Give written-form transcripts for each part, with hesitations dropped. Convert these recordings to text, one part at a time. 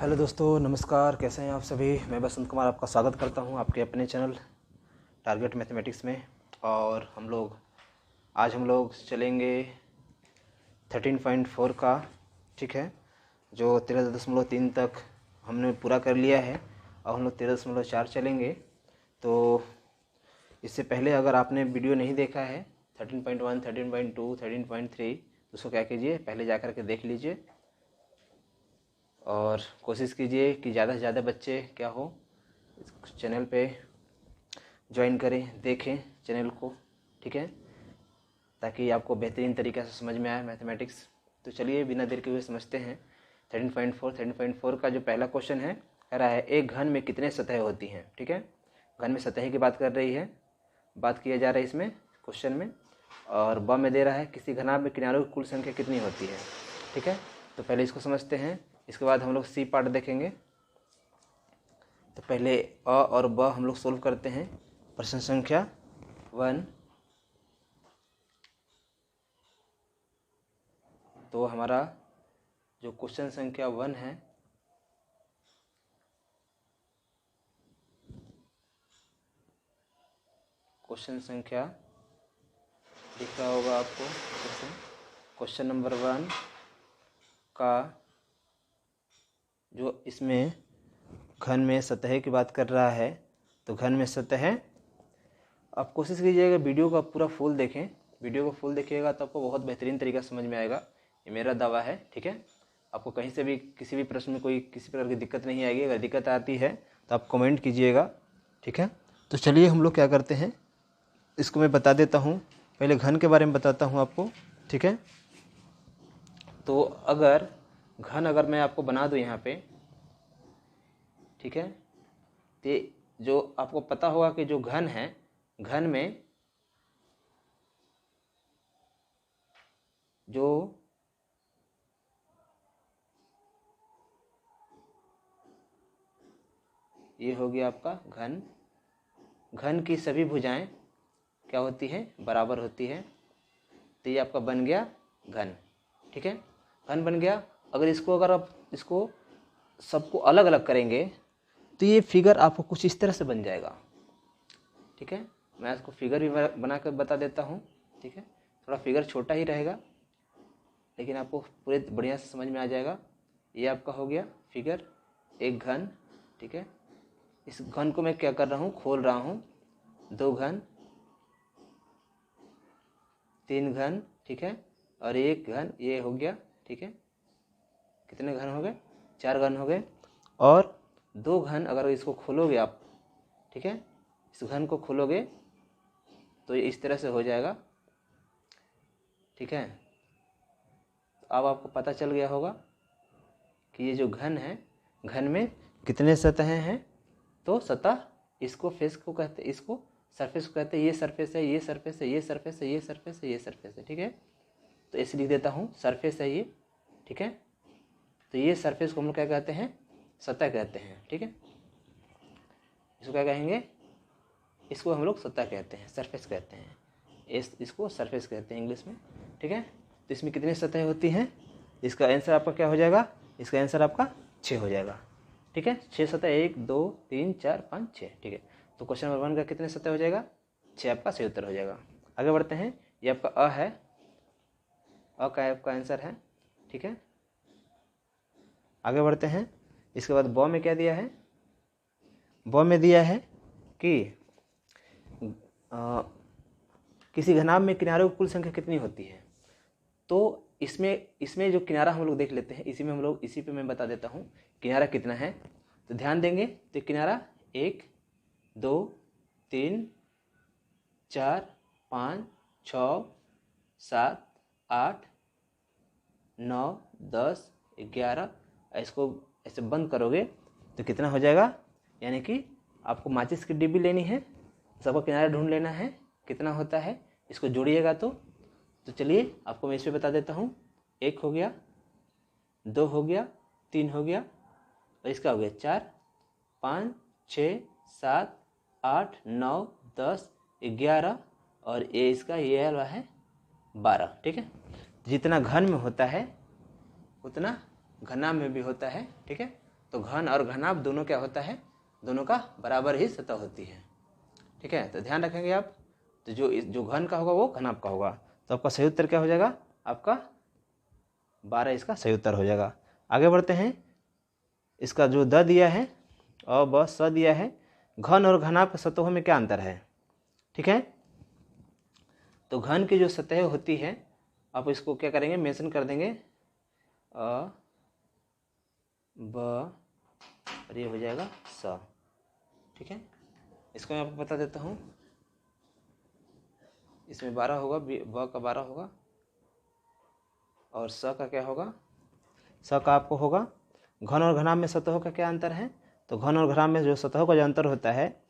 Hello दोस्तों, नमस्कार। कैसे हैं आप सभी। मैं बसंत कुमार आपका स्वागत करता हूं आपके अपने चैनल टारगेट मैथमेटिक्स में। और आज हम लोग चलेंगे 13.4 का, ठीक है, जो 13.3 तक हमने पूरा कर लिया है। और हम लोग 13.4 चलेंगे। तो इससे पहले अगर आपने वीडियो नहीं देखा है 13.1, 13.2, 13.3, तो उसको क्या कीजिए, पहले जा कर के देख लीजिए। और कोशिश कीजिए कि ज़्यादा से ज़्यादा बच्चे क्या हो, इस चैनल पे ज्वाइन करें, देखें चैनल को, ठीक है, ताकि आपको बेहतरीन तरीक़े से समझ में आए मैथमेटिक्स। तो चलिए बिना देर के हुए समझते हैं 13.4 का जो पहला क्वेश्चन है, कह रहा है एक घन में कितने सतह होती हैं। ठीक है, घन में सतह की बात कर रही है, बात किया जा रहा है इसमें क्वेश्चन में। और ब में दे रहा है किसी घनाभ में किनारों की कुल संख्या कितनी होती है। ठीक है, तो पहले इसको समझते हैं, इसके बाद हम लोग सी पार्ट देखेंगे। तो पहले अ और ब हम लोग सोल्व करते हैं। प्रश्न संख्या 1। तो हमारा जो क्वेश्चन संख्या 1 है, क्वेश्चन संख्या दिख रहा होगा आपको, क्वेश्चन नंबर 1 का जो इसमें घन में सतह की बात कर रहा है। तो घन में सतह, आप कोशिश कीजिएगा वीडियो का पूरा फुल देखें। वीडियो को फुल देखिएगा तो आपको बहुत बेहतरीन तरीका समझ में आएगा, ये मेरा दावा है। ठीक है, आपको कहीं से भी किसी भी प्रश्न में कोई किसी प्रकार की दिक्कत नहीं आएगी। अगर दिक्कत आती है तो आप कमेंट कीजिएगा। ठीक है, तो चलिए हम लोग क्या करते हैं, इसको मैं बता देता हूँ। पहले घन के बारे में बताता हूँ आपको। ठीक है, तो अगर मैं आपको बना दूँ यहाँ पे, ठीक है, तो जो आपको पता होगा कि जो घन है, घन में जो ये हो गया आपका घन, घन की सभी भुजाएं क्या होती है, बराबर होती है। तो ये आपका बन गया घन। ठीक है, घन बन गया। अगर आप इसको सबको अलग अलग करेंगे तो ये फिगर आपको कुछ इस तरह से बन जाएगा। ठीक है, मैं इसको फिगर भी बना कर बता देता हूँ। ठीक है, थोड़ा फिगर छोटा ही रहेगा लेकिन आपको पूरे बढ़िया से समझ में आ जाएगा। ये आपका हो गया फिगर, एक घन। ठीक है, इस घन को मैं क्या कर रहा हूँ, खोल रहा हूँ। 2 घन, 3 घन, ठीक है, और 1 घन, ये हो गया। ठीक है, कितने घन हो गए, 4 घन हो गए। और 2 घन अगर इसको खोलोगे आप, ठीक है, इस घन को खोलोगे तो ये इस तरह से हो जाएगा। ठीक है, अब आपको पता चल गया होगा कि ये जो घन है, घन में कितने सतहें हैं। तो सतह, इसको फेस को कहते हैं, इसको सरफेस को कहते हैं। ये सरफेस है, ये सरफेस है, ये सरफेस है, ये सरफेस है, ये सरफेस है। ठीक है, तो ऐसे लिख देता हूँ, सरफेस है ये। ठीक है, तो ये सरफेस को हम लोग क्या कहते हैं, सतह कहते हैं। ठीक है, इसको क्या कहेंगे, इसको हम लोग सतह कहते हैं, सरफेस कहते हैं। इसको सरफेस कहते हैं इंग्लिश में। ठीक है, तो इसमें कितनी सतह होती हैं, इसका आंसर आपका क्या हो जाएगा, इसका आंसर आपका 6 हो जाएगा। ठीक है, 6 सतह, 1 2 3 4 5 6। ठीक है, तो क्वेश्चन नंबर 1 का कितने सतह हो जाएगा, 6 आपका सही उत्तर हो जाएगा। आगे बढ़ते हैं, ये आपका अ है, अ का आपका आंसर है। ठीक है, आगे बढ़ते हैं। इसके बाद ब में क्या दिया है, ब में दिया है कि किसी घनाभ में किनारों की कुल संख्या कितनी होती है। तो इसमें जो किनारा हम लोग देख लेते हैं, इसी पे मैं बता देता हूँ किनारा कितना है। तो ध्यान देंगे तो किनारा 1 2 3 4 5 6 7 8 9 10 11। इसको ऐसे बंद करोगे तो कितना हो जाएगा, यानी कि आपको माचिस की डिब्बी लेनी है, सबका किनारा ढूंढ लेना है कितना होता है, इसको जोड़िएगा। तो चलिए आपको मैं इस पर बता देता हूँ। 1 हो गया, 2 हो गया, 3 हो गया, और इसका हो गया 4 5 6 7 8 9 10 11, और इसका ये वाला है 12। ठीक है, जितना घन में होता है उतना घना में भी होता है। ठीक है, तो घन और घनाभ दोनों क्या होता है, दोनों का बराबर ही सतह होती है। ठीक है, तो ध्यान रखेंगे आप। तो जो घन का होगा वो घनाभ का होगा। तो आपका सही उत्तर क्या हो जाएगा, आपका 12 इसका सही उत्तर हो जाएगा। आगे बढ़ते हैं। इसका जो द दिया है और ब स दिया है, घन और घनाभ सतहों में क्या अंतर है। ठीक है, तो घन की जो सतह होती है आप इसको क्या करेंगे, मेंशन कर देंगे अ ब और ये हो जाएगा स। ठीक है, इसको मैं आपको बता देता हूँ। इसमें 12 होगा, ब का 12 होगा और स का क्या होगा, स का आपको होगा। घन और घनाभ में सतहों का क्या अंतर है, तो घन और घनाभ में जो सतहों का जो अंतर होता है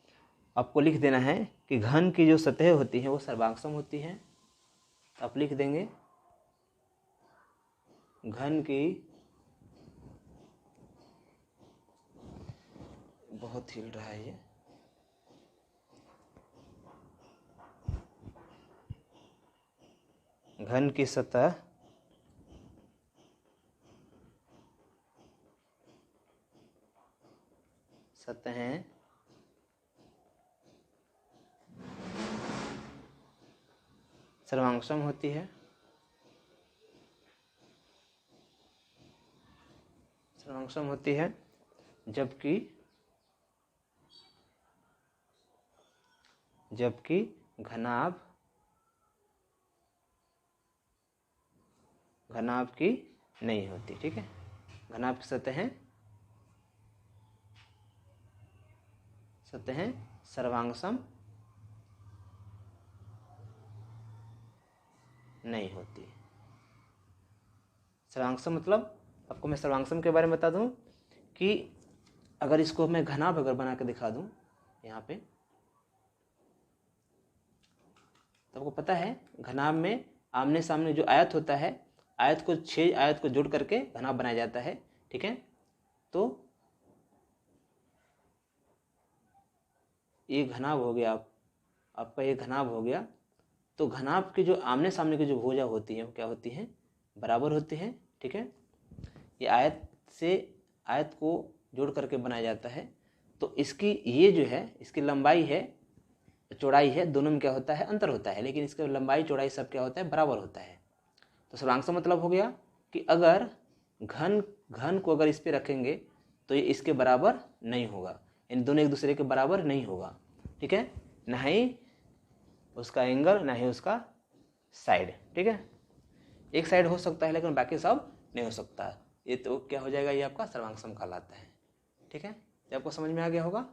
आपको लिख देना है कि घन की जो सतह होती है वो सर्वांगसम होती है। आप लिख देंगे घन की, बहुत हिल रहा है ये, घन की सतह सतहें सर्वांगसम होती है। सर्वांगसम होती है जबकि घनाभ की नहीं होती। ठीक है, घनाभ की सतहें सर्वांगसम नहीं होती। सर्वांगसम मतलब आपको मैं सर्वांगसम के बारे में बता दूं कि अगर इसको मैं घनाभ अगर बना के दिखा दूं यहाँ पे, तो आपको पता है घनाभ में आमने सामने जो आयत होता है, आयत को 6 आयत को जोड़ करके घनाभ बनाया जाता है। ठीक है, तो ये घनाभ हो गया, आपका ये घनाभ हो गया। तो घनाभ की जो आमने सामने की जो भुजा होती है वो क्या होती है, बराबर होती है। ठीक है, ये आयत से आयत को जोड़ करके बनाया जाता है। तो इसकी ये जो है, इसकी लंबाई है, चौड़ाई है, दोनों में क्या होता है, अंतर होता है, लेकिन इसकी लंबाई चौड़ाई सब क्या होता है, बराबर होता है। तो सर्वांगसम मतलब हो गया कि अगर घन को अगर इस पे रखेंगे तो ये इसके बराबर नहीं होगा, इन दोनों एक दूसरे के बराबर नहीं होगा। ठीक है, ना ही उसका एंगल ना ही उसका साइड। ठीक है, एक साइड हो सकता है लेकिन बाकी सब नहीं हो सकता। ये तो क्या हो जाएगा, ये आपका सर्वांगसम कहलाता है। ठीक है, ये आपको समझ में आ गया होगा।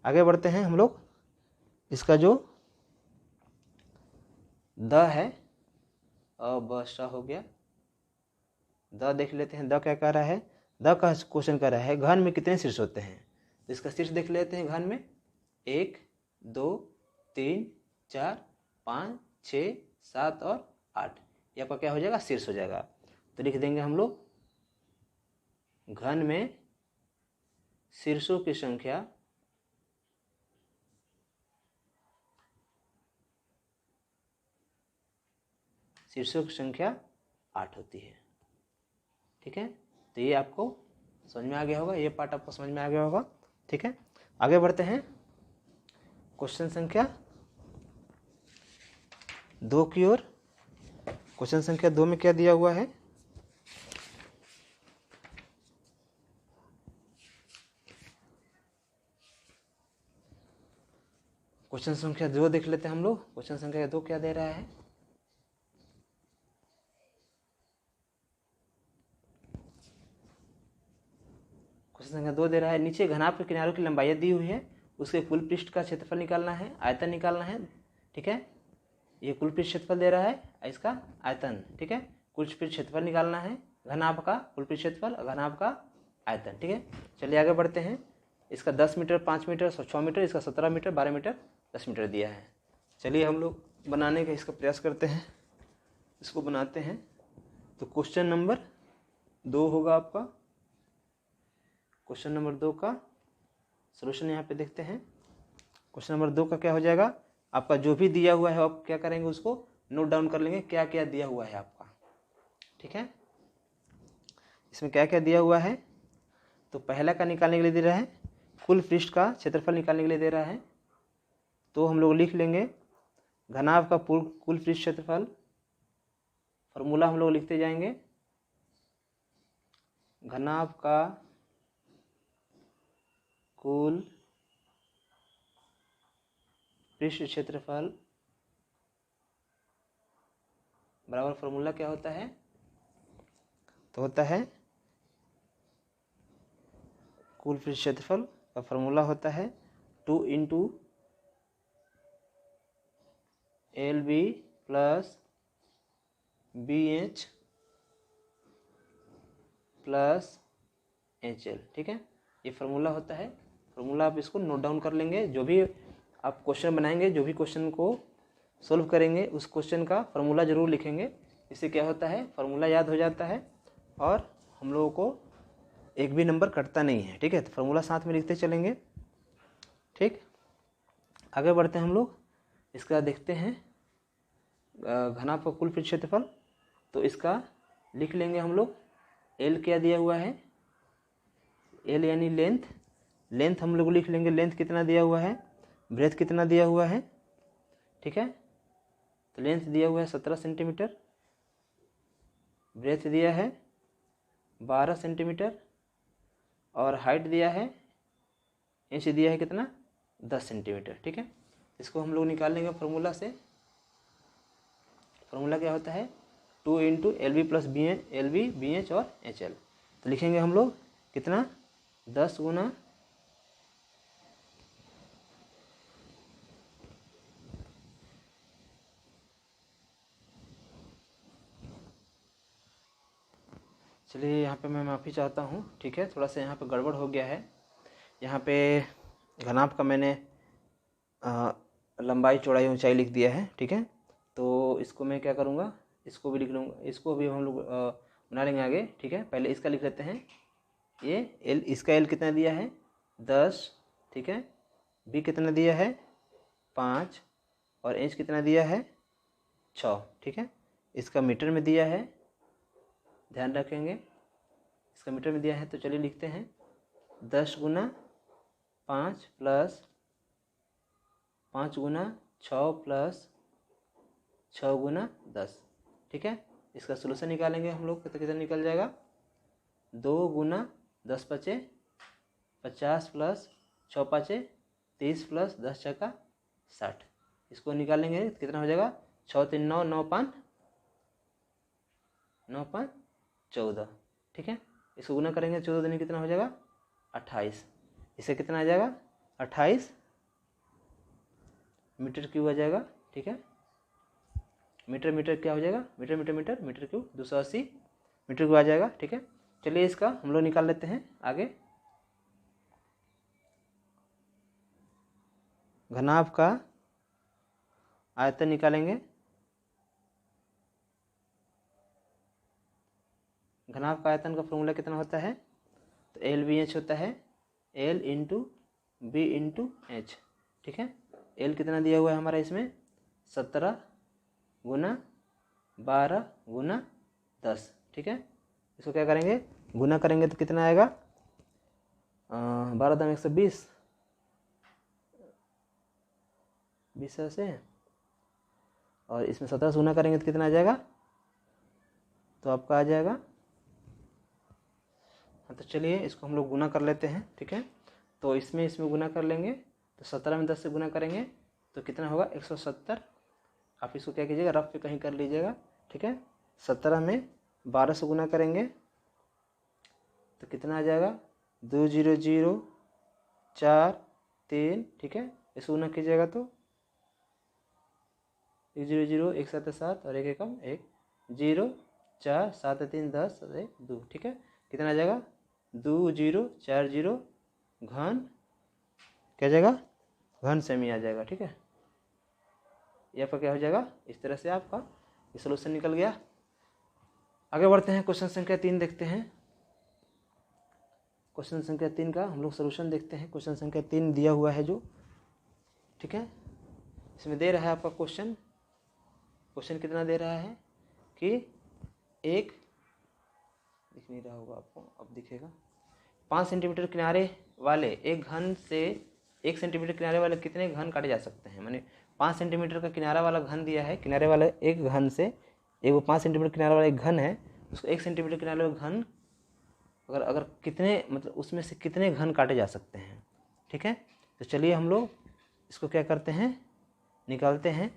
आगे बढ़ते हैं हम लोग। इसका जो द है, अ ब श हो गया। द देख लेते हैं, द क्या कह रहा है, द का क्वेश्चन कर रहा है घन में कितने शीर्ष होते हैं। तो इसका शीर्ष देख लेते हैं। घन में 1 2 3 4 5 6 7 और 8, ये आपका क्या हो जाएगा, शीर्ष हो जाएगा। तो लिख देंगे हम लोग घन में शीर्षों की संख्या शीर्षों की संख्या 8 होती है। ठीक है, तो ये आपको समझ में आ गया होगा, ये पार्ट आपको समझ में आ गया होगा। ठीक है, आगे बढ़ते हैं क्वेश्चन संख्या 2 की ओर। क्वेश्चन संख्या 2 में क्या दिया हुआ है, क्वेश्चन संख्या 2 देख लेते हैं हम लोग। क्वेश्चन संख्या 2 क्या दे रहा है, क्वेश्चन संख्या 2 दे रहा है नीचे घनाभ के किनारों की लंबाई दी हुई है, उसके कुल पृष्ठ का क्षेत्रफल निकालना है, आयतन निकालना है। ठीक है, ये कुल पृष्ठ क्षेत्रफल दे रहा है, इसका आयतन। ठीक है, कुल पृष्ठ क्षेत्रफल निकालना है, घनाभ का कुल पृष्ठ क्षेत्रफल, घनाभ का आयतन। ठीक है, चलिए आगे बढ़ते हैं। इसका 10 मीटर, 5 मीटर, 6 मीटर, इसका 17 मीटर, 12 मीटर, 10 मीटर दिया है। चलिए हम लोग बनाने का इसका प्रयास करते हैं, इसको बनाते हैं। तो क्वेश्चन नंबर 2 होगा आपका। क्वेश्चन नंबर 2 का सोल्यूशन यहाँ पे देखते हैं। क्वेश्चन नंबर 2 का क्या हो जाएगा, आपका जो भी दिया हुआ है आप क्या करेंगे, उसको नोट डाउन कर लेंगे, क्या क्या दिया हुआ है आपका। ठीक है, इसमें क्या क्या दिया हुआ है, तो पहला का निकालने के लिए दे रहा है, कुल पृष्ठ का क्षेत्रफल निकालने के लिए दे रहा है। तो हम लोग लिख लेंगे घनाभ का कुल पृष्ठ क्षेत्रफल, फॉर्मूला हम लोग लिखते जाएंगे। घनाभ का कुल पृष्ठ क्षेत्रफल बराबर फॉर्मूला क्या होता है, तो होता है कुल पृष्ठ क्षेत्रफल का फॉर्मूला होता है 2 × LB + BH + HL। ठीक है, ये फार्मूला होता है। फार्मूला आप इसको नोट डाउन कर लेंगे। जो भी आप क्वेश्चन बनाएंगे, जो भी क्वेश्चन को सोल्व करेंगे, उस क्वेश्चन का फार्मूला ज़रूर लिखेंगे। इससे क्या होता है, फार्मूला याद हो जाता है और हम लोगों को एक भी नंबर कटता नहीं है। ठीक है, तो फार्मूला साथ में लिखते चलेंगे। ठीक, आगे बढ़ते हैं हम लोग। इसका देखते हैं घनाभ का कुल पृष्ठ क्षेत्रफल। तो इसका लिख लेंगे हम लोग। एल क्या दिया हुआ है, एल यानी लेंथ। लेंथ हम लोग लिख लेंगे, लेंथ कितना दिया हुआ है, ब्रेथ कितना दिया हुआ है। ठीक है, तो लेंथ दिया हुआ है 17 सेंटीमीटर, ब्रेथ दिया है 12 सेंटीमीटर और हाइट दिया है, इंच दिया है कितना, 10 सेंटीमीटर। ठीक है, इसको हम लोग निकाल लेंगे फार्मूला से। फार्मूला क्या होता है 2 × LB + LB BH और HL। तो लिखेंगे हम लोग कितना, 10 × चलिए यहाँ पे मैं माफ़ी चाहता हूँ। ठीक है, थोड़ा सा यहाँ पे गड़बड़ हो गया है। यहाँ पे घनाभ का मैंने लंबाई चौड़ाई ऊंचाई लिख दिया है। ठीक है, तो इसको मैं क्या करूँगा, इसको भी लिख लूँगा, इसको भी हम लोग बना लेंगे आगे। ठीक है, पहले इसका लिख लेते हैं। ये एल, इसका एल कितना दिया है 10। ठीक है, बी कितना दिया है 5 और इंच कितना दिया है 6। ठीक है, इसका मीटर में दिया है, ध्यान रखेंगे इसका मीटर में दिया है। तो चलिए लिखते हैं 10 × 5 + 5 × 6 + 6 × 10। ठीक है, इसका सोल्यूशन निकालेंगे हम लोग तो कितना निकल जाएगा, 2 × 10 × 5 = 50 + 6 × 5 = 30 + 10 × 60। इसको निकालेंगे तो कितना हो जाएगा, 6 × 3 = 9, 9 × 5 = 9 × 5 = 14। ठीक है, इसको गुना करेंगे 14 दिन कितना हो जाएगा 28। इसे कितना आ जाएगा 28 मीटर क्यूब आ जाएगा। ठीक है, मीटर मीटर क्या हो जाएगा, metre metre metre metre cube 280 metre cube आ जाएगा। ठीक है, चलिए इसका हम लोग निकाल लेते हैं आगे। घनाभ का आयतन निकालेंगे। घनाभ का आयतन का फॉर्मूला कितना होता है, तो LBH होता है L × B × H। ठीक है, L कितना दिया हुआ है हमारा इसमें 17 × 12 × 10। ठीक है, इसको क्या करेंगे, गुना करेंगे तो कितना आएगा, 12 × 120, 20 से, और इसमें 17 से गुना करेंगे तो कितना आ जाएगा, तो आपका आ जाएगा। हाँ, तो चलिए इसको हम लोग गुना कर लेते हैं। ठीक है, तो इसमें गुना कर लेंगे तो 17 में 10 से गुना करेंगे तो कितना होगा 170। आप इसको क्या कीजिएगा, रफ पे कहीं कर लीजिएगा। ठीक है, 17 में 12 से गुना करेंगे तो कितना आ जाएगा, 2 0 0 4 3। ठीक है, इसको गुना कीजिएगा तो 1 0 0 1 7 7 और 1 एकम 1 0 4 7 3 10 और 1 2। ठीक है, कितना आ जाएगा 2 0 4 0 घन क्या जाएगा, घन सेमी आ जाएगा। ठीक है, ये आपका क्या हो जाएगा, इस तरह से आपका ये सोल्यूशन निकल गया। आगे बढ़ते हैं, क्वेश्चन संख्या 3 देखते हैं। क्वेश्चन संख्या 3 का हम लोग सोल्यूशन देखते हैं। क्वेश्चन संख्या 3 दिया हुआ है जो, ठीक है, इसमें दे रहा है आपका क्वेश्चन कितना दे रहा है कि एक, दिख नहीं रहा होगा आपको, अब दिखेगा, 5 सेंटीमीटर किनारे वाले एक घन से 1 सेंटीमीटर किनारे वाले कितने घन काटे जा सकते हैं। माने 5 सेंटीमीटर का किनारा वाला घन दिया है, किनारे वाले एक घन से एक वो 5 सेंटीमीटर किनारे वाला एक घन है, उसको 1 सेंटीमीटर किनारे वाला घन अगर कितने मतलब उसमें से कितने घन काटे जा सकते हैं। ठीक है, तो चलिए हम लोग इसको क्या करते हैं, निकालते हैं।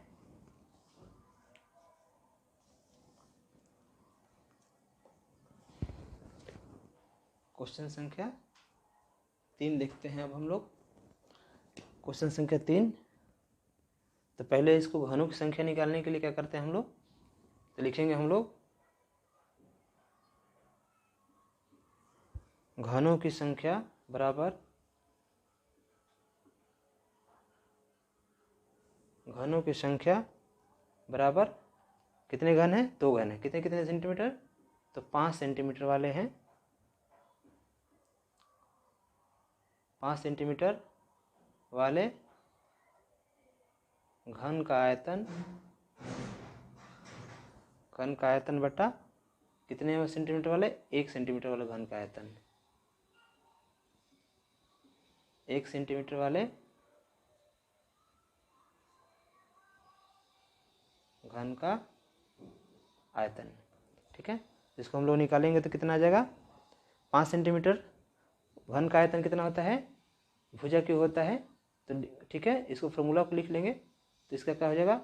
क्वेश्चन संख्या 3 देखते हैं अब हम लोग। क्वेश्चन संख्या 3। तो पहले इसको घनों की संख्या निकालने के लिए क्या करते हैं हम लोग, तो लिखेंगे हम लोग घनों की संख्या बराबर घनों की संख्या बराबर कितने घन है, 2 घन है। कितने कितने सेंटीमीटर, तो 5 सेंटीमीटर वाले हैं। 5 सेंटीमीटर वाले घन का आयतन बटा कितने सेंटीमीटर वाले, 1 सेंटीमीटर वाले घन का आयतन। 1 सेंटीमीटर वाले घन का आयतन। ठीक है, इसको हम लोग निकालेंगे तो कितना आ जाएगा, 5 सेंटीमीटर घन का आयतन कितना होता है, भुजा क्यों होता है। तो ठीक है, इसको फॉर्मूला को लिख लेंगे। तो इसका क्या हो जाएगा,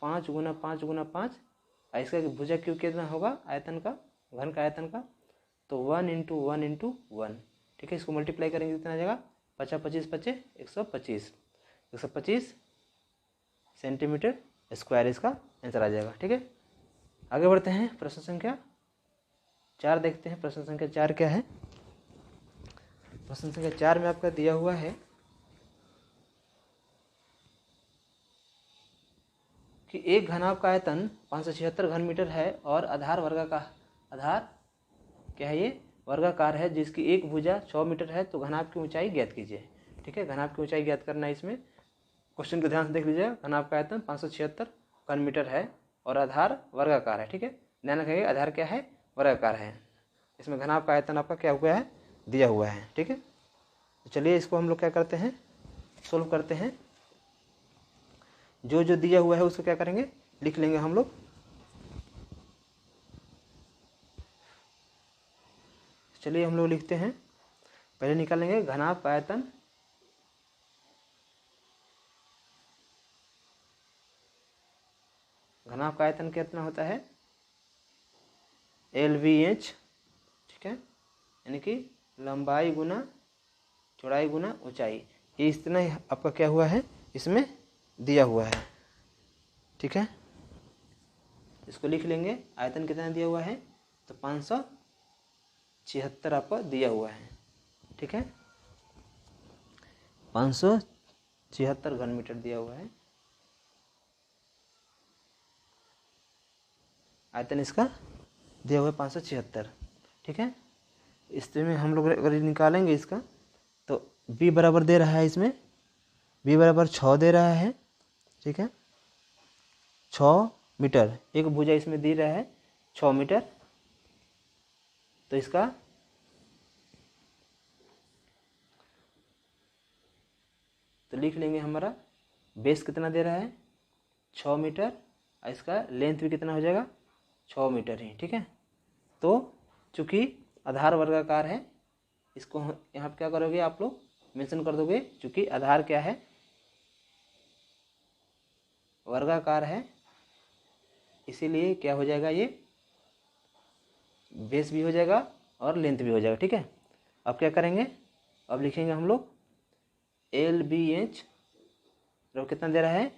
5 गुना 5 गुना 5, और इसका भुजा क्यों कितना होगा आयतन का, घन का आयतन का, तो 1 इंटू 1 इंटू 1। ठीक है, इसको मल्टीप्लाई करेंगे कितना आ जाएगा, 50 25 25 125 सेंटीमीटर स्क्वायर इसका आंसर आ जाएगा। ठीक है, आगे बढ़ते हैं। प्रश्न संख्या 4 देखते हैं। प्रश्न संख्या 4 क्या है। प्रश्न संख्या 4 में आपका दिया हुआ है कि एक घनाभ का आयतन 576 घन मीटर है और आधार क्या है, ये वर्गाकार है, जिसकी एक भुजा 6 मीटर है। तो घनाभ की ऊंचाई ज्ञात कीजिए। ठीक है, घनाभ की ऊंचाई ज्ञात करना है इसमें। क्वेश्चन को ध्यान से देख लीजिएगा। घनाभ का आयतन 576 घन मीटर है और आधार वर्गाकार है। ठीक है, ध्यान रखिएगा, आधार क्या है, वर्गाकार है। इसमें घनाभ का आयतन आपका क्या हुआ है, दिया हुआ है। ठीक है, तो चलिए इसको हम लोग क्या करते हैं, सोल्व करते हैं। जो जो दिया हुआ है उसको क्या करेंगे, लिख लेंगे हम लोग। चलिए हम लोग लिखते हैं। पहले निकालेंगे घनाभ का आयतन, घनाभ का आयतन कितना होता है, LVH। ठीक है, यानी कि लंबाई गुना चौड़ाई गुना ऊंचाई। ये इतना ही आपका क्या हुआ है, इसमें दिया हुआ है। ठीक है, इसको लिख लेंगे। आयतन कितना दिया हुआ है, तो 576 आपको दिया हुआ है। ठीक है, 576 घन मीटर दिया हुआ है आयतन, इसका दिया हुआ है 576। ठीक है, इसमें हम लोग अगर निकालेंगे इसका, तो b बराबर दे रहा है, इसमें b बराबर 6 दे रहा है। ठीक है, 6 मीटर एक भुजा इसमें दे रहा है, 6 मीटर। तो इसका तो लिख लेंगे, हमारा बेस कितना दे रहा है, 6 मीटर, और इसका लेंथ भी कितना हो जाएगा, 6 मीटर ही। ठीक है, तो चूंकि आधार वर्गाकार है, इसको यहाँ पे क्या करोगे आप लोग, मेंशन कर दोगे। चूंकि आधार क्या है, वर्गाकार है, इसीलिए क्या हो जाएगा, ये बेस भी हो जाएगा और लेंथ भी हो जाएगा। ठीक है, अब क्या करेंगे, अब लिखेंगे हम लोग LBH कितना दे रहा है,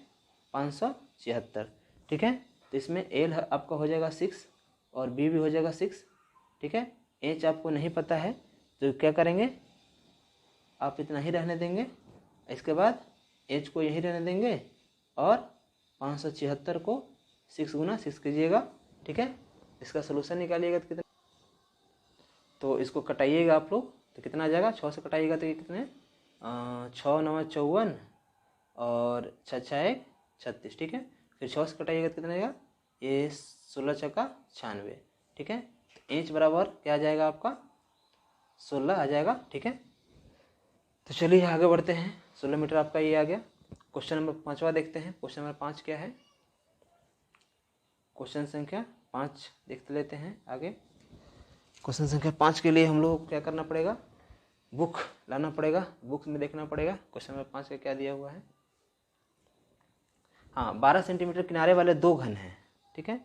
576। ठीक है, तो इसमें L आपका हो जाएगा 6 और B भी हो जाएगा 6। ठीक है, H आपको नहीं पता है तो क्या करेंगे, आप इतना ही रहने देंगे। इसके बाद H को यही रहने देंगे और 576 को 6 गुना 6 कीजिएगा। ठीक है, इसका सोल्यूशन निकालिएगा तो कितना, तो इसको कटाइएगा आप लोग, तो कितना आ जाएगा, 6 से कटाइएगा तो ये कितने, 6 9 54 और 6 6 1 36। ठीक है, फिर 6 से कटाइएगा तो कितना आएगा, ये 16 6 96। ठीक है, तो H बराबर क्या आ जाएगा आपका 16 आ जाएगा। ठीक है, तो चलिए आगे बढ़ते हैं। 16 मीटर आपका ये आ गया। क्वेश्चन नंबर 5वां देखते हैं। क्वेश्चन नंबर 5 क्या है? क्वेश्चन संख्या 5 देखते लेते हैं आगे। क्वेश्चन संख्या 5 के लिए हम लोग को क्या करना पड़ेगा? बुक लाना पड़ेगा, बुक में देखना पड़ेगा क्वेश्चन नंबर 5 का क्या दिया हुआ है। हाँ, 12 सेंटीमीटर किनारे वाले दो घन हैं। ठीक है,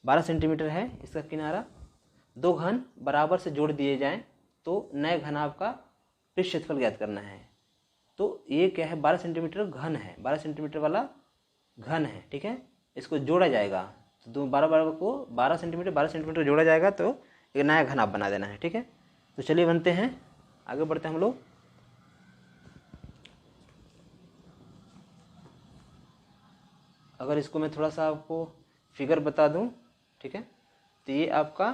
12 सेंटीमीटर है इसका किनारा, दो घन बराबर से जोड़ दिए जाएं तो नए घन आपका पृष्ठ क्षेत्रफल ज्ञात करना है। तो ये क्या है? 12 सेंटीमीटर घन है, 12 सेंटीमीटर वाला घन है। ठीक है, इसको जोड़ा जाएगा तो 12 को 12 सेंटीमीटर जोड़ा जाएगा तो एक नया घन आप बना देना है। ठीक है, तो चलिए बनते हैं, आगे बढ़ते हैं हम लोग। अगर इसको मैं थोड़ा सा आपको फिगर बता दूं, ठीक है, तो ये आपका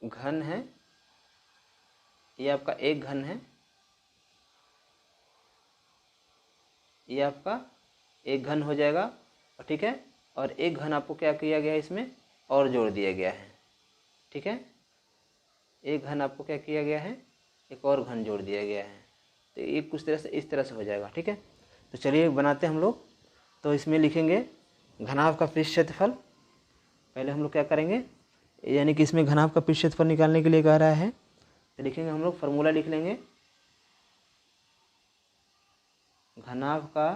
घन है, ये आपका एक घन है, ये आपका एक घन हो जाएगा। और ठीक है, और एक घन आपको क्या किया गया है इसमें और जोड़ दिया गया है। ठीक है, एक घन आपको क्या किया गया है, एक और घन जोड़ दिया गया है। तो ये कुछ तरह से इस तरह से हो जाएगा। ठीक है, तो चलिए बनाते हैं हम लोग। तो इसमें लिखेंगे घनाभ का पृष्ठ क्षेत्रफल। पहले हम लोग क्या करेंगे, यानी कि इसमें घनाभ का पृष्ठ क्षेत्रफल निकालने के लिए कह रहा है, तो लिखेंगे हम लोग, फॉर्मूला लिख लेंगे। घनाभ का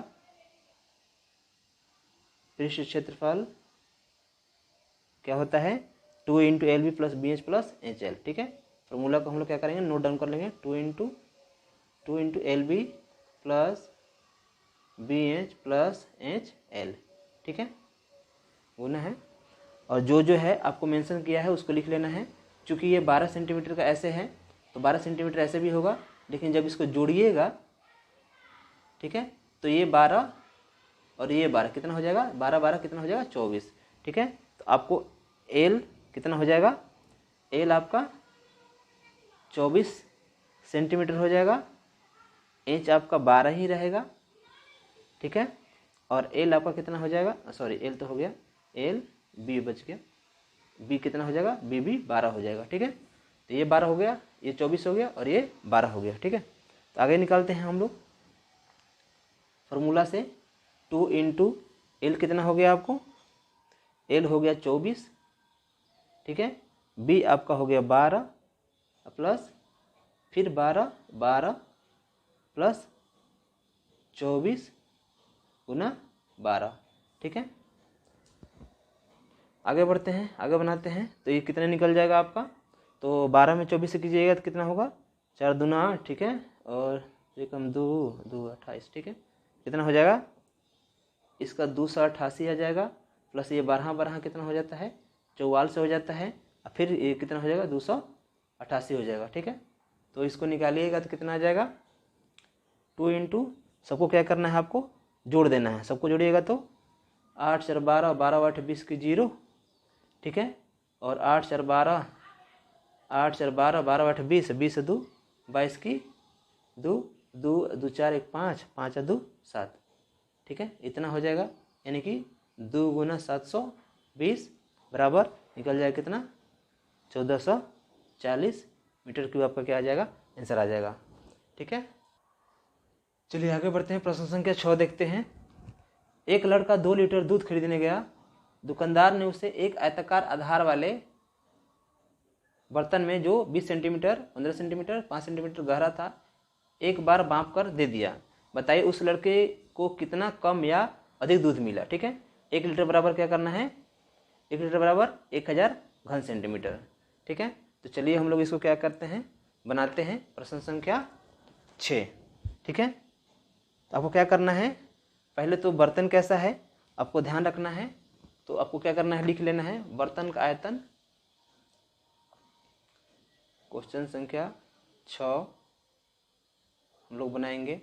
पृष्ठ क्षेत्रफल क्या होता है? 2 into L B plus B H plus H L. ठीक है, फॉर्मूला को हम लोग क्या करेंगे, नोट डाउन कर लेंगे। 2 into L B plus B H plus H L. ठीक है, गुना है, और जो है आपको मेंशन किया है उसको लिख लेना है। चूँकि ये 12 सेंटीमीटर का ऐसे है तो 12 सेंटीमीटर ऐसे भी होगा, लेकिन जब इसको जोड़िएगा, ठीक है, तो ये 12 और ये 12 कितना हो जाएगा? 12 12 कितना हो जाएगा? 24। ठीक है, तो आपको एल कितना हो जाएगा? एल आपका 24 सेंटीमीटर हो जाएगा, एच आपका 12 ही रहेगा। ठीक है, और एल आपका कितना हो जाएगा? सॉरी, एल तो हो गया, एल बी बच गया, बी कितना हो जाएगा? बी भी 12 हो जाएगा। ठीक है, तो ये 12 हो गया, ये 24 हो गया और ये 12 हो गया। ठीक है, तो आगे निकालते हैं हम लोग फॉर्मूला से। 2 इंटू एल कितना हो गया आपको? एल हो गया 24। ठीक है, बी आपका हो गया 12 प्लस फिर 12 12 प्लस 24 गुना 12। ठीक है, आगे बढ़ते हैं, आगे बनाते हैं। तो ये कितने निकल जाएगा आपका? तो 12 में 24 से कीजिएगा तो कितना होगा? 4 दूना 8। ठीक है, और ये कम 2 2 28। ठीक है, कितना हो जाएगा? इसका 288 आ जाएगा, प्लस ये 12 12 कितना हो जाता है? 44 हो जाता है, और फिर ये कितना हो जाएगा? 288 हो जाएगा। ठीक है, तो इसको निकालिएगा तो कितना आ जाएगा? 2 इंटू सबको क्या करना है आपको? जोड़ देना है, सबको जोड़िएगा तो 8 4 12 12 8 20 की 0। ठीक है, और 8 4 12 8 4 12 12 8 20 20 2 22 की 2 2 2 4 1 5 5 2 7। ठीक है, इतना हो जाएगा, यानी कि 2 गुना 720 बराबर निकल जाएगा कितना? 1440 मीटर क्यूब आपका क्या आ जाएगा? आंसर आ जाएगा। ठीक है, चलिए आगे बढ़ते हैं। प्रश्न संख्या 6 देखते हैं। एक लड़का 2 लीटर दूध खरीदने गया, दुकानदार ने उसे एक आयताकार आधार वाले बर्तन में जो 20 सेंटीमीटर 15 सेंटीमीटर 5 सेंटीमीटर गहरा था एक बार भांप कर दे दिया। बताइए उस लड़के को कितना कम या अधिक दूध मिला। ठीक है, 1 लीटर बराबर क्या करना है? 1 लीटर बराबर 1000 घन सेंटीमीटर। ठीक है, तो चलिए हम लोग इसको क्या करते हैं, बनाते हैं। प्रश्न संख्या 6। ठीक है, तो आपको क्या करना है, पहले तो बर्तन कैसा है आपको ध्यान रखना है। तो आपको क्या करना है, लिख लेना है बर्तन का आयतन। क्वेश्चन संख्या 6 हम लोग बनाएंगे।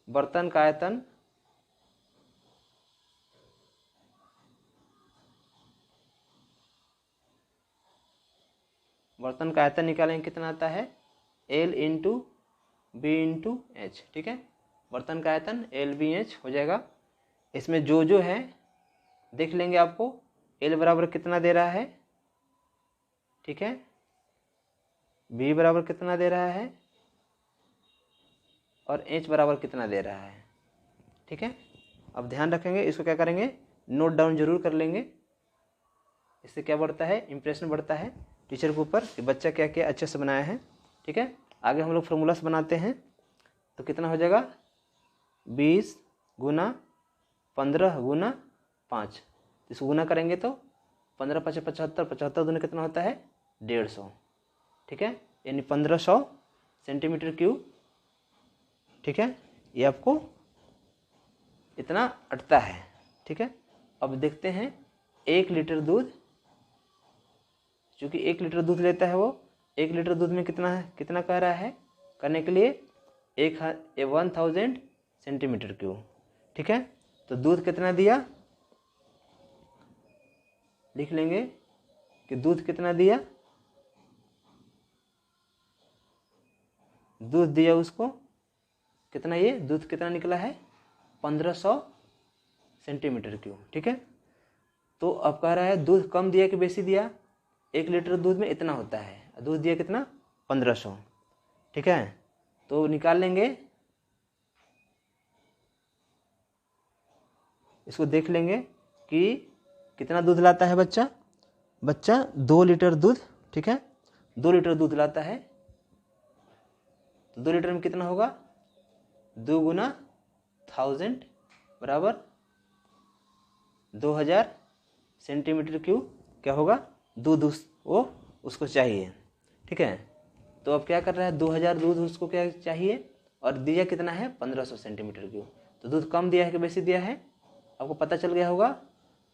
बर्तन का आयतन निकालेंगे, कितना आता है? L into B into H. ठीक है, बर्तन का आयतन LBH हो जाएगा। इसमें जो है देख लेंगे, आपको L बराबर कितना दे रहा है। ठीक है, B बराबर कितना दे रहा है और H बराबर कितना दे रहा है। ठीक है, अब ध्यान रखेंगे, इसको क्या करेंगे, नोट डाउन जरूर कर लेंगे। इससे क्या बढ़ता है, इंप्रेशन बढ़ता है टीचर के ऊपर कि बच्चा क्या क्या अच्छे से बनाया है। ठीक है, आगे हम लोग फॉर्मूलास बनाते हैं। तो कितना हो जाएगा, 20 गुना 15 गुना 5। इसको गुना करेंगे तो 15 5 75, 75 दूनी कितना होता है 150। ठीक है, यानी 1500 सेंटीमीटर क्यूब। ठीक है, ये आपको इतना अटता है। ठीक है, अब देखते हैं 1 लीटर दूध, चूँकि 1 लीटर दूध लेता है वो, 1 लीटर दूध में कितना है, कितना कह रहा है करने के लिए 1000 सेंटीमीटर क्यूब। ठीक है, तो दूध कितना दिया, लिख लेंगे कि दूध कितना दिया, दूध दिया उसको कितना, ये दूध कितना निकला है 1500 सेंटीमीटर क्यूब। ठीक है, तो अब कह रहा है दूध कम दिया कि बेसी दिया, 1 लीटर दूध में इतना होता है, दूध दिया कितना 1500। ठीक है, तो निकाल लेंगे, इसको देख लेंगे कि कितना दूध लाता है बच्चा 2 लीटर दूध। ठीक है, 2 लीटर दूध लाता है, तो 2 लीटर में कितना होगा, 2 गुना 1000 बराबर 2000 सेंटीमीटर क्यूब क्या होगा दूध, वो उसको चाहिए। ठीक है, तो अब क्या कर रहा है 2000 दूध उसको क्या चाहिए, और दिया कितना है 1500 सेंटीमीटर क्यूब। तो दूध कम दिया है कि बेसी दिया है, आपको पता चल गया होगा।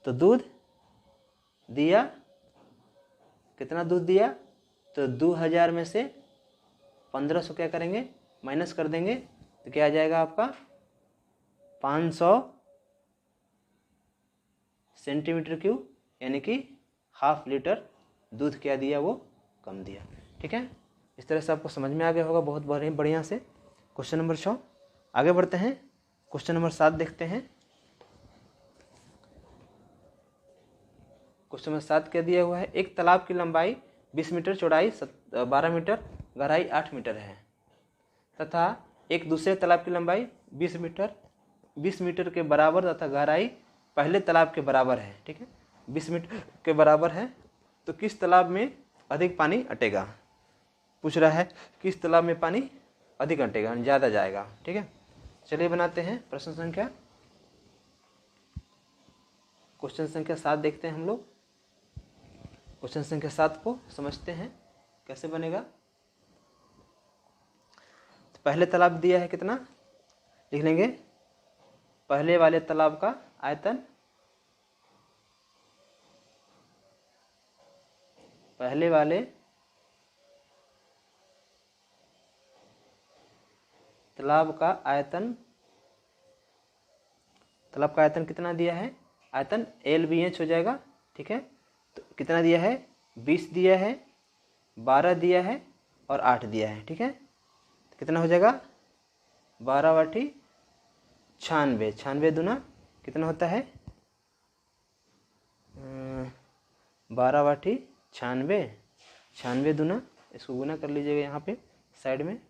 तो दूध दिया, कितना दूध दिया, तो 2000 में से 1500 क्या करेंगे माइनस कर देंगे, तो क्या आ जाएगा आपका 500 सेंटीमीटर क्यूब, यानी कि ½ लीटर दूध क्या दिया, वो कम दिया। ठीक है, इस तरह से आपको समझ में आ गया होगा बहुत बढ़िया से। क्वेश्चन नंबर 6 आगे बढ़ते हैं, क्वेश्चन नंबर 7 देखते हैं। क्वेश्चन नंबर 7 क्या दिया हुआ है, एक तालाब की लंबाई 20 मीटर, चौड़ाई 12 मीटर, गहराई 8 मीटर है, तथा एक दूसरे तालाब की लंबाई 20 मीटर के बराबर तथा गहराई पहले तालाब के बराबर है। ठीक है, 20 मीटर के बराबर है, तो किस तालाब में अधिक पानी अटेगा, पूछ रहा है किस तालाब में पानी अधिक अटेगा, ज़्यादा जाएगा। ठीक है, चलिए बनाते हैं प्रश्न संख्या, क्वेश्चन संख्या 7 देखते हैं हम लोग। क्वेश्चन संख्या 7 को समझते हैं कैसे बनेगा। तो पहले तालाब दिया है कितना, लिख लेंगे पहले वाले तालाब का आयतन, पहले वाले तालाब का आयतन, तालाब का आयतन कितना दिया है, आयतन LBH हो जाएगा। ठीक है, तो कितना दिया है 20 दिया है, 12 दिया है और 8 दिया है। ठीक है, तो कितना हो जाएगा 12 वाटी 96, 96 दूना कितना होता है 12 वाटी 96, 96 दूना, इसको गुना कर लीजिएगा यहाँ पे साइड में,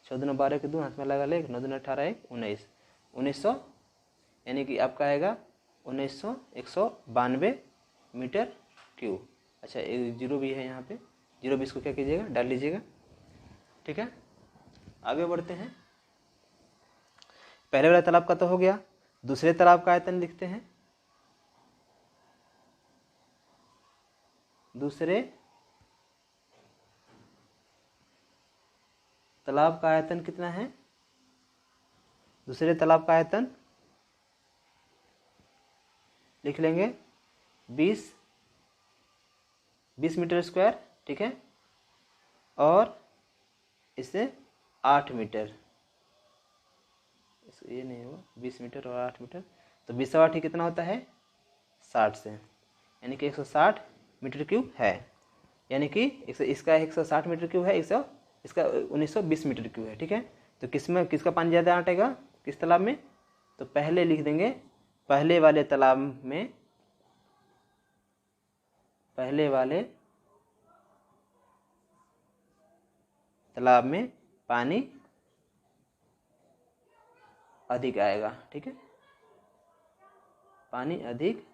6 दूना 12 के 2 हाथ में लगा ले, 9 दूना 18 1 19, 1900 यानी कि आपका आएगा 192 मीटर क्यूब। अच्छा एक जीरो भी है यहाँ पे, जीरो भी इसको क्या कीजिएगा डाल लीजिएगा। ठीक है, आगे बढ़ते हैं, पहले वाला तालाब का तो हो गया, दूसरे तालाब का आयतन लिखते हैं। दूसरे तालाब का आयतन कितना है, दूसरे तालाब का आयतन लिख लेंगे 20 मीटर स्क्वायर। ठीक है, और इससे 8 मीटर, ये नहीं होगा 20 मीटर और 8 मीटर, तो 20 8 कितना होता है 60 से, यानी कि 160 मीटर क्यूब है, यानी कि इसका 160 मीटर क्यूब है, इसका 1920 मीटर क्यूब है। ठीक है, तो किसका पानी ज़्यादा अटेगा किस तालाब में, तो पहले लिख देंगे पहले वाले तालाब में, पहले वाले तालाब में पानी अधिक आएगा। ठीक है, पानी अधिक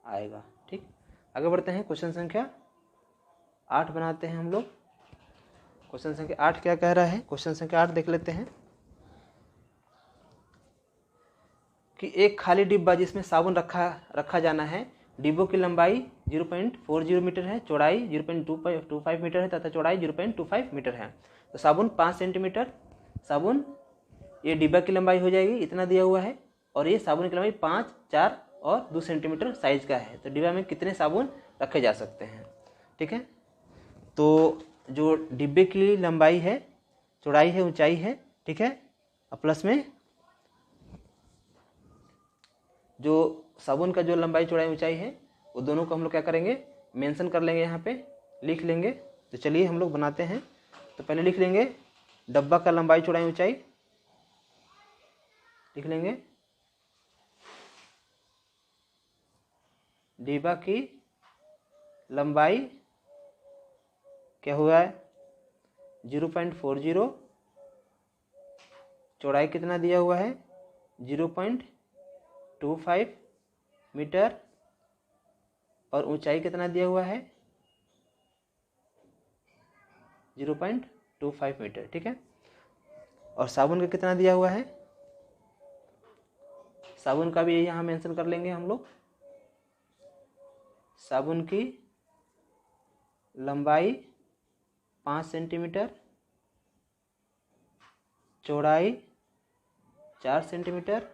आएगा। ठीक, आगे बढ़ते हैं। क्वेश्चन संख्या 8 बनाते हैं हम लोग। क्वेश्चन संख्या 8 क्या कह रहा है? क्वेश्चन संख्या 8 देख लेते हैं कि एक खाली डिब्बा जिसमें साबुन रखा जाना है, डिब्बों की लंबाई 0.40 मीटर है, चौड़ाई 0.25 मीटर है तथा चौड़ाई 0.25 मीटर है। तो साबुन 5 सेंटीमीटर, साबुन ये डिब्बा की लंबाई हो जाएगी, इतना दिया हुआ है, और ये साबुन की लंबाई 5, 4 और 2 सेंटीमीटर साइज का है। तो डिब्बा में कितने साबुन रखे जा सकते हैं? ठीक है, तो जो डिब्बे की लंबाई है, चौड़ाई है, ऊंचाई है, ठीक है, और प्लस में जो साबुन का जो लंबाई, चौड़ाई, ऊंचाई है, वो दोनों को हम लोग क्या करेंगे? मेंशन कर लेंगे, यहाँ पे लिख लेंगे। तो चलिए हम लोग बनाते हैं। तो पहले लिख लेंगे डब्बा का लंबाई, चौड़ाई, ऊंचाई लिख लेंगे। डिब्बा की लंबाई क्या हुआ है? 0.40, चौड़ाई कितना दिया हुआ है? 0.25 मीटर, और ऊंचाई कितना दिया हुआ है? 0.25 मीटर। ठीक है, और साबुन का कितना दिया हुआ है? साबुन का भी यहाँ मेंशन कर लेंगे हम लोग। साबुन की लंबाई 5 सेंटीमीटर, चौड़ाई 4 सेंटीमीटर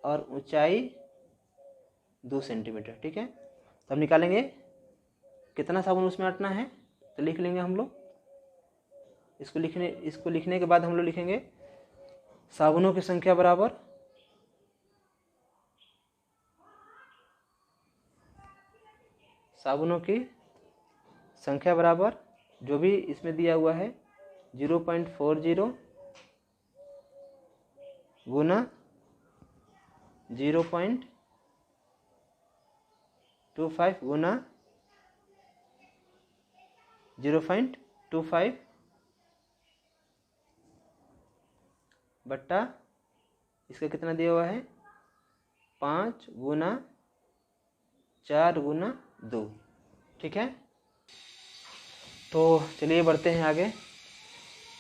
और ऊंचाई 2 सेंटीमीटर। ठीक है, तो हम निकालेंगे कितना साबुन उसमें अटना है। तो लिख लेंगे हम लोग इसको लिखने के बाद हम लोग लिखेंगे साबुनों की संख्या बराबर जो भी इसमें दिया हुआ है 0.40 गुना 0.25 गुना 0.25 बट्टा इसका कितना दिया हुआ है? 5 गुना 4 गुना 2। ठीक है, तो चलिए बढ़ते हैं आगे।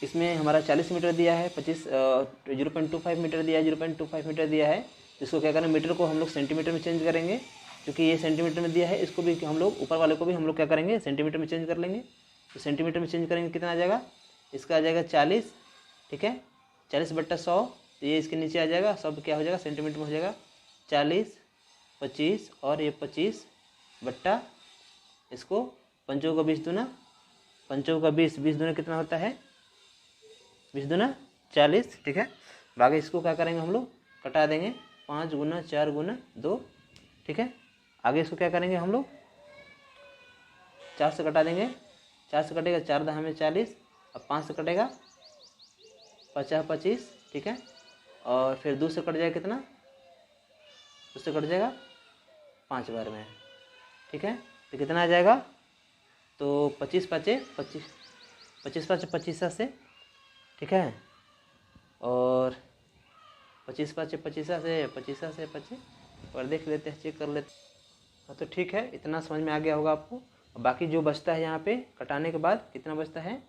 इसमें हमारा 40 मीटर दिया है, 0.25 मीटर दिया है, 0.25 मीटर दिया है। इसको क्या करें? मीटर को हम लोग सेंटीमीटर में चेंज करेंगे, क्योंकि ये सेंटीमीटर में दिया है। इसको भी हम लोग ऊपर वाले को भी हम लोग क्या करेंगे? सेंटीमीटर में चेंज कर लेंगे। तो सेंटीमीटर में चेंज करेंगे, कितना आ जाएगा? इसका आ जाएगा 40। ठीक है, 40 बट्टा 100, तो ये इसके नीचे आ जाएगा। सब क्या हो जाएगा? सेंटीमीटर में हो जाएगा। 40, 25 और ये 25 बट्टा इसको 5 का 20 दूना, 5 का 20, 20 दूना कितना होता है? 20 दूना 40। ठीक है, आगे इसको क्या करेंगे? हम लोग कटा देंगे 5 गुना 4 गुना 2। ठीक है, आगे इसको क्या करेंगे? हम लोग 4 से कटा देंगे। 4 से कटेगा 4 दहा में 40, अब 5 से कटेगा 50 25। ठीक है, और फिर 2 से कट जाएगा कितना? 2 से कट जाएगा 5 बार में। ठीक है, तो कितना आ जाएगा? तो 25 5 25, 25 5 25 से। ठीक है, और 25 5 25 से 25 से 25 और देख लेते हैं, चेक कर लेते हैं। हाँ, तो ठीक है, इतना समझ में आ गया होगा आपको। बाकी जो बचता है यहाँ पे कटाने के बाद कितना बचता है?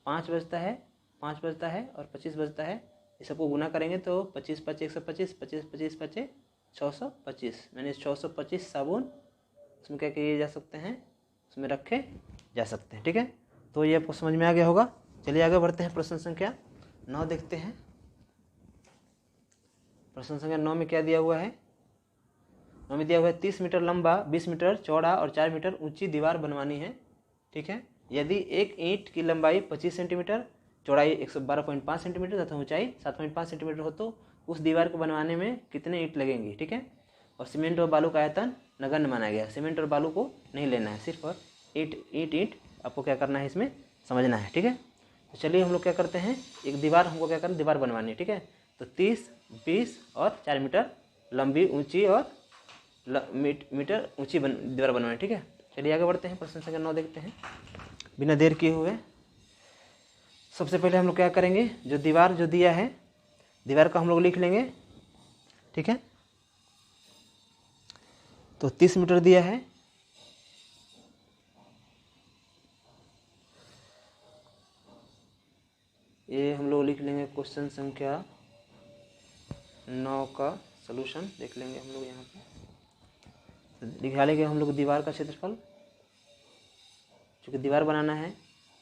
5 बचता है, 5 बचता है और 25 बचता है। ये सबको गुना करेंगे तो 25 5 125, 25 25 5 625, मैंने 625 साबुन उसमें क्या किए जा सकते हैं? उसमें रखे जा सकते हैं। ठीक है, तो ये आपको समझ में आ गया होगा। चलिए आगे बढ़ते हैं। प्रश्न संख्या 9 देखते हैं। प्रश्न संख्या 9 में क्या दिया हुआ है? 9 में दिया हुआ है 30 मीटर लंबा, 20 मीटर चौड़ा और 4 मीटर ऊंची दीवार बनवानी है। ठीक है, यदि एक ईंट की लंबाई 25 सेंटीमीटर, चौड़ाई 112.5 सेंटीमीटर तथा ऊंचाई 7.5 सेंटीमीटर हो तो उस दीवार को बनवाने में कितने ईंट लगेंगी? ठीक है, और सीमेंट और बालू का आयतन नगण्य माना गया है। सीमेंट और बालू को नहीं लेना है, सिर्फ और ईंट आपको क्या करना है? इसमें समझना है। ठीक है, तो चलिए हम लोग क्या करते हैं? एक दीवार हमको क्या करना? दीवार बनवानी है। ठीक है, तो 30, 20 और 4 मीटर लंबी, ऊंची और मीटर ऊंची दीवार बनवानी है। ठीक है, चलिए आगे बढ़ते हैं, प्रश्न संख्या 9 देखते हैं बिना देर किए हुए। सबसे पहले हम लोग क्या करेंगे, जो दीवार जो दिया है, दीवार का हम लोग लिख लेंगे। ठीक है, तो 30 मीटर दिया है। ये हम लोग लिख लेंगे क्वेश्चन संख्या 9 का सलूशन देख लेंगे हम लोग। यहाँ पे दिखा लेंगे हम लोग दीवार का क्षेत्रफल, चूँकि दीवार बनाना है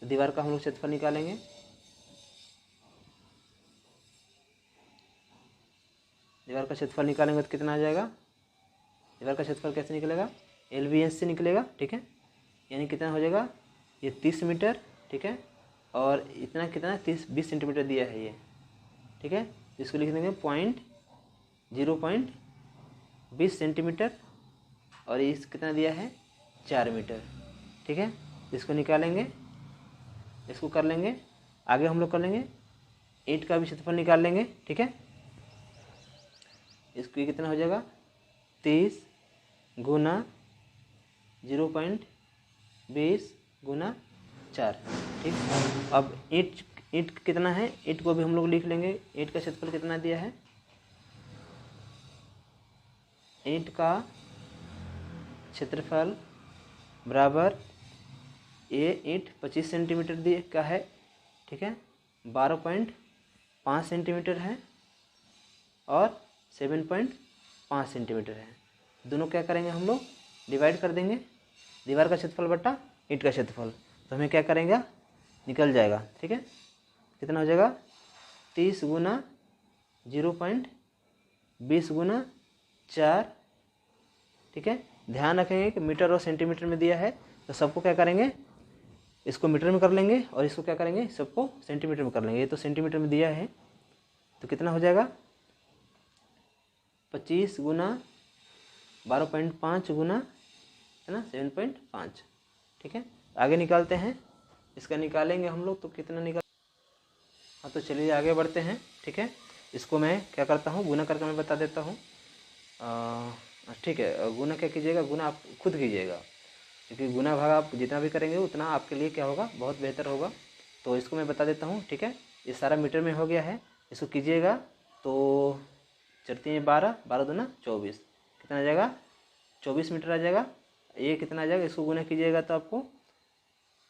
तो दीवार का हम लोग क्षेत्रफल निकालेंगे। दीवार का क्षेत्रफल निकालेंगे तो कितना आ जाएगा, दीवार का क्षेत्रफल कैसे निकलेगा, LBS से निकलेगा। ठीक है, यानी कितना हो जाएगा, ये 30 मीटर। ठीक है, और इतना कितना 20 सेंटीमीटर दिया है ये। ठीक है, इसको लिख देंगे 0.20 सेंटीमीटर, और इस कितना दिया है 4 मीटर। ठीक है, इसको निकालेंगे, इसको कर लेंगे। आगे हम लोग कर लेंगे ईंट का भी क्षेत्रफल निकाल लेंगे। ठीक है, इसको कितना हो जाएगा 30 गुना 0.20 गुना 4। ठीक, अब ईंट कितना है, ईंट को भी हम लोग लिख लेंगे। ईंट का क्षेत्रफल कितना दिया है, ईंट का क्षेत्रफल बराबर ये ईंट 25 सेंटीमीटर दिए का है। ठीक है, 12.5 सेंटीमीटर है और 7.5 सेंटीमीटर है। दोनों क्या करेंगे हम लोग डिवाइड कर देंगे, दीवार का क्षेत्रफल बटा ईंट का क्षेत्रफल, तो हमें क्या करेंगे निकल जाएगा। ठीक है, कितना हो जाएगा 30 गुना 0.20 गुना 4। ठीक है, ध्यान रखेंगे कि मीटर और सेंटीमीटर में दिया है, तो सबको क्या करेंगे, इसको मीटर में कर लेंगे और इसको क्या करेंगे, सबको सेंटीमीटर में कर लेंगे। ये तो सेंटीमीटर में दिया है, तो कितना हो जाएगा 25 गुना 12.5 गुना है ना 7.5। ठीक है, आगे निकालते हैं, इसका निकालेंगे हम लोग तो कितना निकाल। हाँ, तो चलिए आगे बढ़ते हैं। ठीक है, इसको मैं क्या करता हूँ, गुना करके मैं बता देता हूँ। ठीक है, गुना क्या कीजिएगा, गुना आप खुद कीजिएगा, क्योंकि गुना भाग आप जितना भी करेंगे उतना आपके लिए क्या होगा, बहुत बेहतर होगा। तो इसको मैं बता देता हूँ। ठीक है, ये सारा मीटर में हो गया है, इसको कीजिएगा तो 4 12 12 दूना 24, कितना आ जाएगा 24 मीटर आ जाएगा। ये कितना आ जाएगा, इसको गुना कीजिएगा तो आपको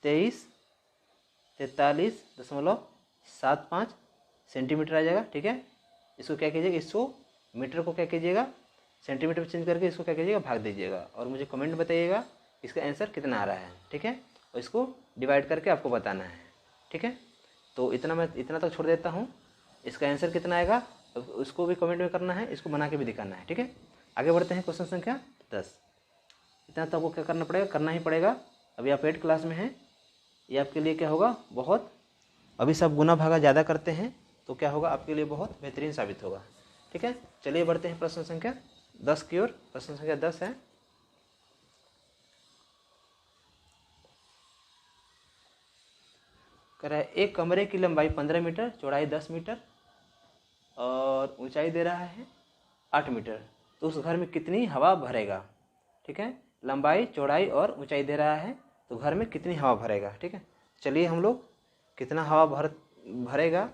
2343.75 सेंटीमीटर आ जाएगा। ठीक है, इसको क्या कीजिएगा, इसको मीटर को क्या कीजिएगा सेंटीमीटर में चेंज करके इसको क्या कीजिएगा भाग दीजिएगा, और मुझे कमेंट में बताइएगा इसका आंसर कितना आ रहा है। ठीक है, और इसको डिवाइड करके आपको बताना है। ठीक है, तो मैं इतना तक छोड़ देता हूँ। इसका आंसर कितना आएगा उसको भी कमेंट में करना है, इसको बना के भी दिखाना है। ठीक है, आगे बढ़ते हैं क्वेश्चन संख्या 10। इतना तो आपको क्या करना पड़ेगा, करना ही पड़ेगा। अभी आप 8th क्लास में हैं, ये आपके लिए क्या होगा बहुत, अभी सब गुना भागा ज़्यादा करते हैं तो क्या होगा आपके लिए बहुत बेहतरीन साबित होगा। ठीक है, चलिए बढ़ते हैं प्रश्न संख्या 10 की ओर। प्रश्न संख्या 10 है, कह रहा है एक कमरे की लंबाई 15 मीटर, चौड़ाई 10 मीटर और ऊंचाई दे रहा है 8 मीटर, तो उस घर में कितनी हवा भरेगा। ठीक है, लंबाई चौड़ाई और ऊंचाई दे रहा है, तो घर में कितनी हवा भरेगा। ठीक है, चलिए हम लोग कितना हवा भरेगा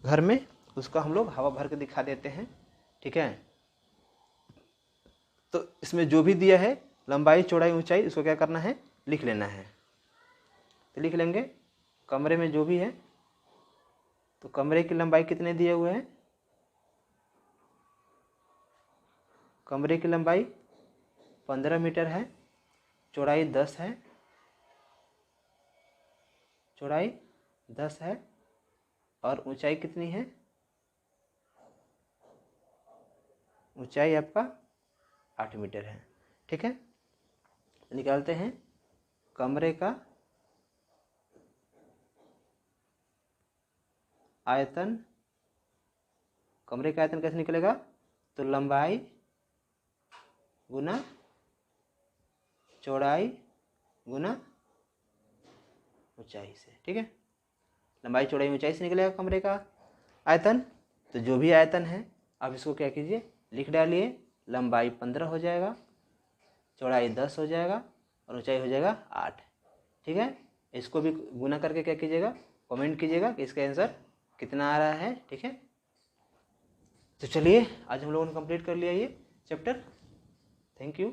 घर में, उसका हम लोग हवा भर के दिखा देते हैं। ठीक है, तो इसमें जो भी दिया है लंबाई चौड़ाई ऊंचाई, इसको क्या करना है लिख लेना है। तो लिख लेंगे कमरे में जो भी है, तो कमरे की लंबाई कितने दिए हुए हैं, कमरे की लंबाई 15 मीटर है, चौड़ाई 10 है, चौड़ाई 10 है और ऊंचाई कितनी है, ऊंचाई आपका 8 मीटर है। ठीक है, निकालते हैं कमरे का आयतन। कमरे का आयतन कैसे निकलेगा, तो लंबाई गुना चौड़ाई गुना ऊंचाई से। ठीक है, लंबाई चौड़ाई ऊंचाई से निकलेगा कमरे का आयतन। तो जो भी आयतन है आप इसको क्या कीजिए लिख डालिए, लंबाई 15 हो जाएगा, चौड़ाई 10 हो जाएगा और ऊंचाई हो जाएगा 8। ठीक है, इसको भी गुना करके क्या कीजिएगा, कमेंट कीजिएगा कि इसका आंसर कितना आ रहा है। ठीक है, तो चलिए आज हम लोगों ने कंप्लीट कर लिया ये चैप्टर। Thank you.